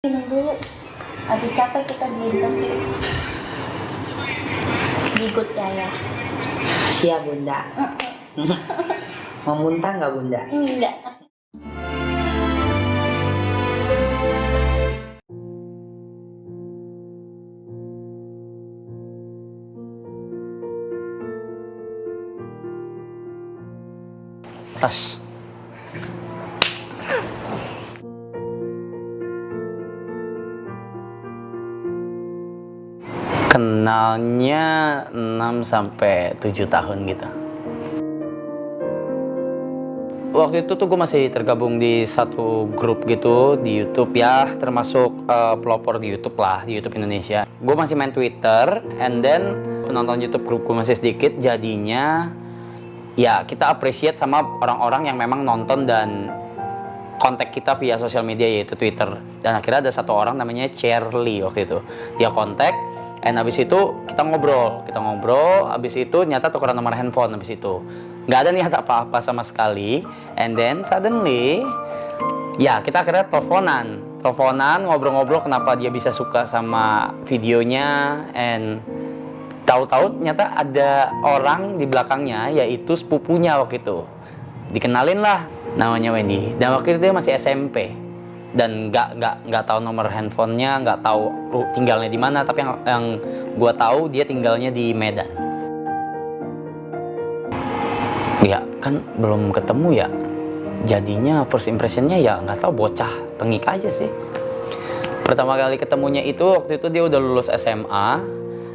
Minum dulu. Habis capek kita di interview. Bigut ya. Siap bunda. Mau muntah nggak bunda? Enggak. Tas. Kenalnya 6 sampai 7 tahun gitu. Waktu itu tuh gue masih tergabung di satu grup gitu di YouTube ya, termasuk pelopor di YouTube lah, di YouTube Indonesia. Gue masih main Twitter, and then penonton YouTube grup gue masih sedikit, jadinya ya kita appreciate sama orang-orang yang memang nonton dan kontak kita via sosial media yaitu Twitter. Dan akhirnya ada satu orang namanya Charlie waktu itu. Dia kontak, and abis itu kita ngobrol, abis itu nyata tukeran nomor handphone abis itu. Nggak ada niat apa-apa sama sekali, and then suddenly, ya kita akhirnya teleponan, ngobrol-ngobrol kenapa dia bisa suka sama videonya, and tahu-tahu nyata ada orang di belakangnya yaitu sepupunya waktu itu. Dikenalin lah, namanya Wendy. Dan waktu itu dia masih SMP dan nggak tahu nomor handphonenya, nggak tahu tinggalnya di mana. Tapi yang gue tahu dia tinggalnya di Medan. Ya kan belum ketemu ya. Jadinya first impressionnya ya nggak tahu, bocah tengik aja sih. Pertama kali ketemunya itu waktu itu dia udah lulus SMA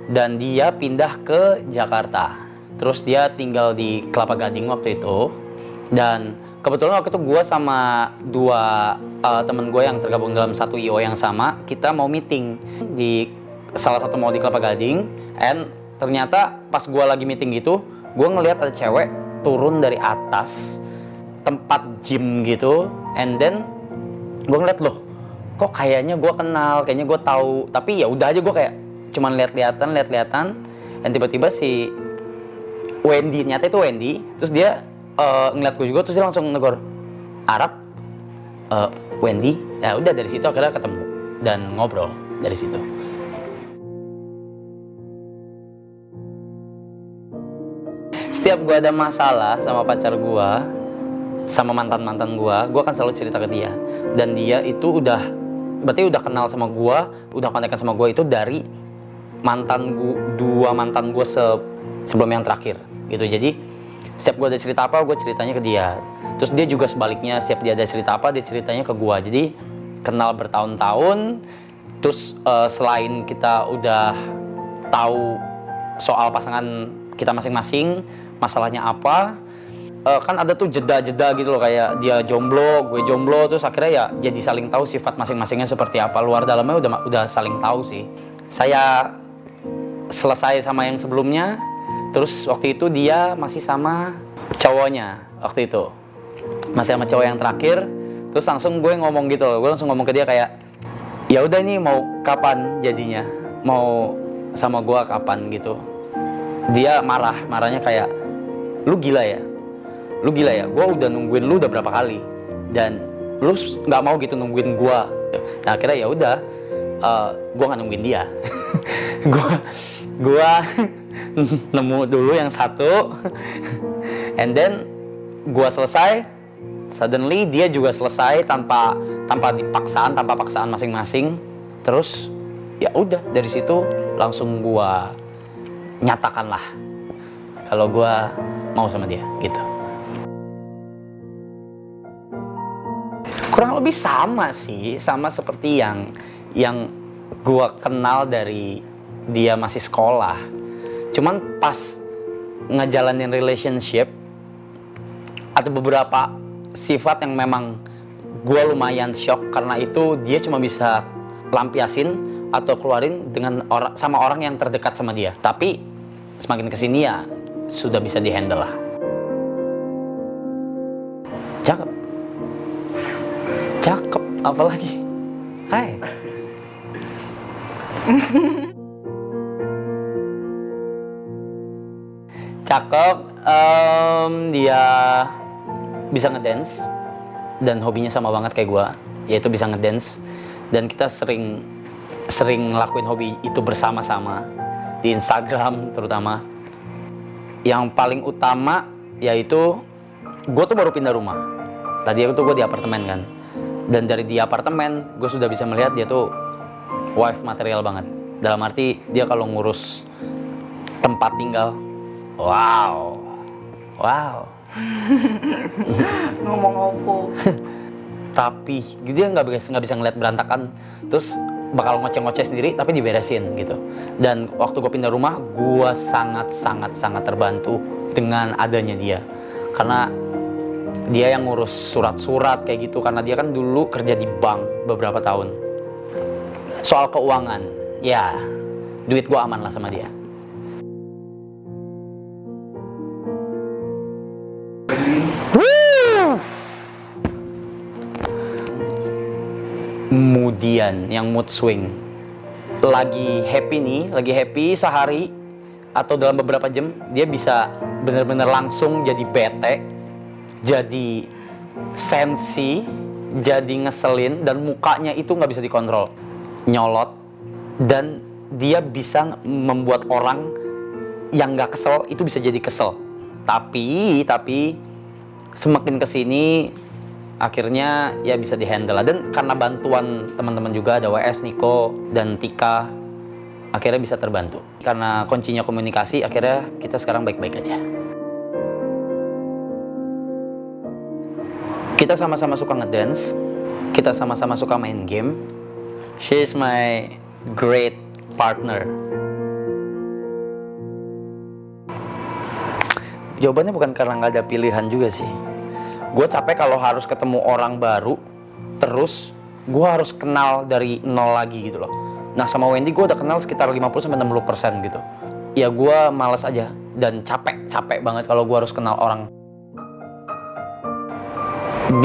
dan dia pindah ke Jakarta. Terus dia tinggal di Kelapa Gading waktu itu. Dan kebetulan waktu itu gue sama dua temen gue yang tergabung dalam satu IO yang sama, kita mau meeting di salah satu mall di Kelapa Gading. And ternyata pas gue lagi meeting gitu, gue ngelihat ada cewek turun dari atas tempat gym gitu. And then gue ngeliat, loh kok kayaknya gue kenal, kayaknya gue tahu. Tapi ya udah aja, gue kayak cuman lihat-lihatan. Dan tiba-tiba si Wendy, nyata itu Wendy, terus dia ngeliat gue juga, terus dia langsung negor, Arab, Wendy. Ya udah, dari situ akhirnya ketemu dan ngobrol dari situ. Setiap gue ada masalah sama pacar gue, sama mantan gue akan selalu cerita ke dia. Dan dia itu berarti udah kenal sama gue, udah kontekan sama gue itu dari dua mantan gue sebelum yang terakhir gitu. Jadi setiap gue ada cerita apa, gue ceritanya ke dia. Terus dia juga sebaliknya, setiap dia ada cerita apa, dia ceritanya ke gue. Jadi kenal bertahun-tahun. Terus selain kita udah tahu soal pasangan kita masing-masing, masalahnya apa, kan ada tuh jeda-jeda gitu loh, kayak dia jomblo, gue jomblo. Terus akhirnya ya jadi saling tahu sifat masing-masingnya seperti apa. Luar dalamnya udah saling tahu sih. Saya selesai sama yang sebelumnya. Terus waktu itu dia masih sama cowoknya waktu itu. Masih sama cowok yang terakhir. Terus langsung gue ngomong gitu loh. Gue langsung ngomong ke dia kayak, ya udah nih, mau kapan jadinya? Mau sama gue kapan gitu. Dia marahnya kayak, lu gila ya? Gue udah nungguin lu udah berapa kali. Dan lu nggak mau gitu nungguin gue. Nah akhirnya ya udah, gue nggak nungguin dia. gue nemu dulu yang satu, and then gue selesai, suddenly dia juga selesai tanpa paksaan masing-masing. Terus ya udah, dari situ langsung gue nyatakan lah kalau gue mau sama dia gitu. Kurang lebih sama sih, sama seperti yang gue kenal dari dia masih sekolah. Cuman pas ngejalanin relationship, ada beberapa sifat yang memang gue lumayan shock, karena itu dia cuma bisa lampiasin atau keluarin sama orang yang terdekat sama dia. Tapi semakin kesini ya sudah bisa dihandle lah. Cakep apalagi. Hai. Cakep, dia bisa ngedance dan hobinya sama banget kayak gue, yaitu bisa ngedance. dan kita sering ngelakuin hobi itu bersama-sama di Instagram terutama. Yang paling utama yaitu gue tuh baru pindah rumah. Tadi itu gue di apartemen kan, dan dari di apartemen gue sudah bisa melihat dia tuh wife material banget. Dalam arti dia kalau ngurus tempat tinggal, wow. Ngomong opo. Rapih, dia nggak bisa ngeliat berantakan, terus bakal ngoceh-ngoceh sendiri tapi diberesin gitu. Dan waktu gue pindah rumah, gue sangat terbantu dengan adanya dia, karena dia yang ngurus surat-surat kayak gitu, karena dia kan dulu kerja di bank beberapa tahun. Soal keuangan, ya duit gue aman lah sama dia. Kemudian yang mood swing, lagi happy sehari atau dalam beberapa jam dia bisa benar-benar langsung jadi bete, jadi sensi, jadi ngeselin, dan mukanya itu nggak bisa dikontrol, nyolot, dan dia bisa membuat orang yang nggak kesel itu bisa jadi kesel. Tapi semakin kesini akhirnya ya bisa dihandle lah. Dan karena bantuan teman-teman juga, ada WS, Niko, dan Tika, akhirnya bisa terbantu. Karena kuncinya komunikasi, akhirnya kita sekarang baik-baik aja. Kita sama-sama suka ngedance, kita sama-sama suka main game. She is my great partner. Jawabannya bukan karena nggak ada pilihan juga sih. Gue capek kalau harus ketemu orang baru, terus gue harus kenal dari nol lagi gitu loh. Nah sama Wendy gue udah kenal sekitar 50-60% gitu. Ya gue malas aja dan capek banget kalau gue harus kenal orang.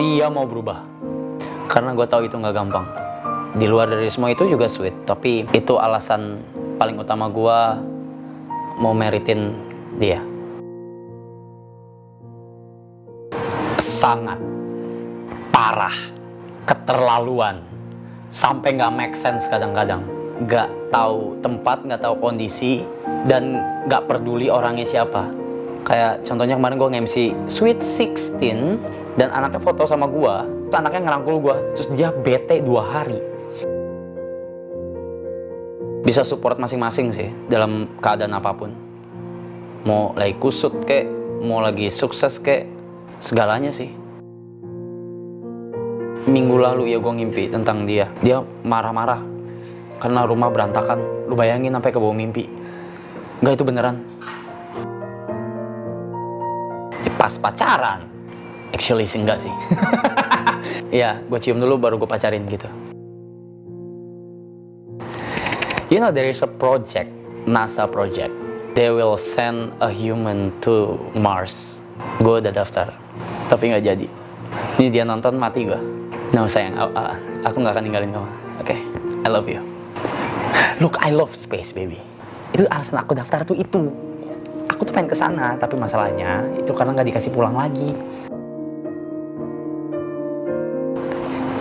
Dia mau berubah, karena gue tahu itu nggak gampang. Di luar dari semua itu juga sweet, tapi itu alasan paling utama gue mau meritin dia. Sangat parah, keterlaluan, sampai nggak make sense kadang-kadang. Nggak tahu tempat, nggak tahu kondisi, dan nggak peduli orangnya siapa. Kayak contohnya kemarin gue nge-MC Sweet 16 dan anaknya foto sama gue, anaknya ngerangkul gue, terus dia bete 2 hari. Bisa support masing-masing sih dalam keadaan apapun. Mau lagi kusut kek, mau lagi sukses kek, segalanya sih. Minggu lalu ya gue ngimpi tentang dia. Dia marah-marah karena rumah berantakan. Lu bayangin sampai ke bawah mimpi. Enggak, itu beneran. Pas pacaran. Actually sih enggak sih. Iya, gue cium dulu baru gue pacarin gitu. You know, there is a project, NASA project. They will send a human to Mars. Gue udah daftar, tapi nggak jadi. Ini dia nonton, mati gue. No sayang, aku nggak akan ninggalin kamu. Oke, I love you. Look, I love space, baby. Itu alasan aku daftar tuh itu. Aku tuh pengen kesana, tapi masalahnya itu karena nggak dikasih pulang lagi.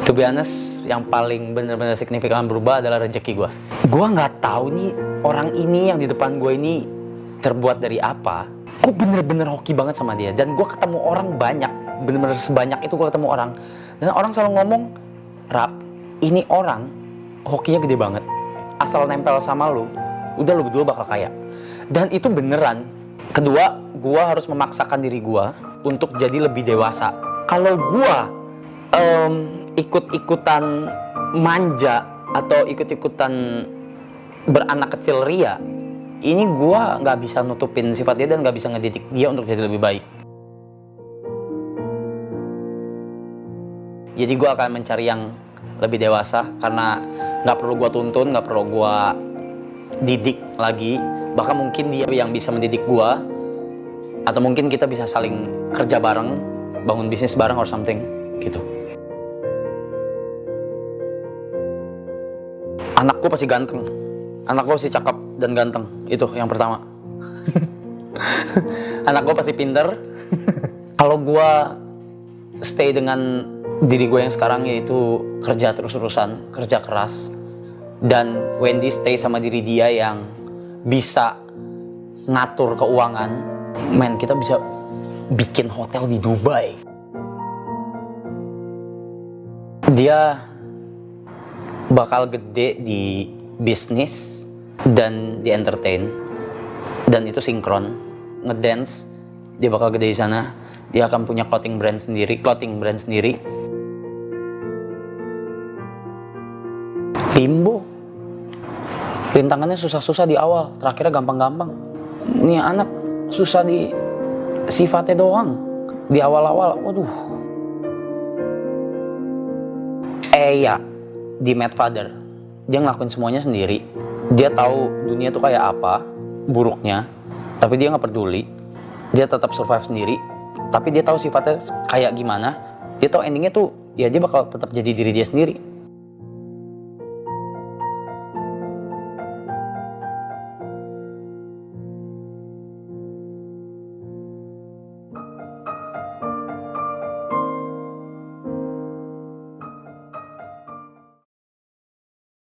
To be honest, yang paling benar-benar signifikan berubah adalah rezeki gue. Gue nggak tahu nih orang ini yang di depan gue ini terbuat dari apa. Gue bener-bener hoki banget sama dia, dan gue ketemu orang banyak, bener-bener sebanyak itu gue ketemu orang, dan orang selalu ngomong, Rap, ini orang hokinya gede banget, asal nempel sama lu, udah lu berdua bakal kaya. Dan itu beneran. Kedua, gue harus memaksakan diri gue untuk jadi lebih dewasa. Kalau gue ikut-ikutan manja atau ikut-ikutan beranak kecil ria, ini gue nggak bisa nutupin sifat dia dan nggak bisa ngedidik dia untuk jadi lebih baik. Jadi gue akan mencari yang lebih dewasa, karena nggak perlu gue tuntun, nggak perlu gue didik lagi. Bahkan mungkin dia yang bisa mendidik gue, atau mungkin kita bisa saling kerja bareng, bangun bisnis bareng or something gitu. Anakku pasti ganteng. Anak gue pasti cakep dan ganteng. Itu yang pertama. Anak gue pasti pinter. Kalau gue stay dengan diri gue yang sekarang, yaitu kerja terus-terusan, kerja keras. Dan Wendy stay sama diri dia yang bisa ngatur keuangan. Men, kita bisa bikin hotel di Dubai. Dia bakal gede di bisnis dan di entertain, dan itu sinkron. Ngedance, dia bakal gede di sana. Dia akan punya clothing brand sendiri. Limbo, rintangannya susah-susah di awal, terakhirnya gampang-gampang. Nih anak susah di sifatnya doang di awal-awal. Waduh. Ya, di Mad Father, dia ngelakuin semuanya sendiri. Dia tahu dunia tuh kayak apa buruknya, tapi dia nggak peduli. Dia tetap survive sendiri, tapi dia tahu sifatnya kayak gimana. Dia tahu endingnya tuh ya dia bakal tetap jadi diri dia sendiri.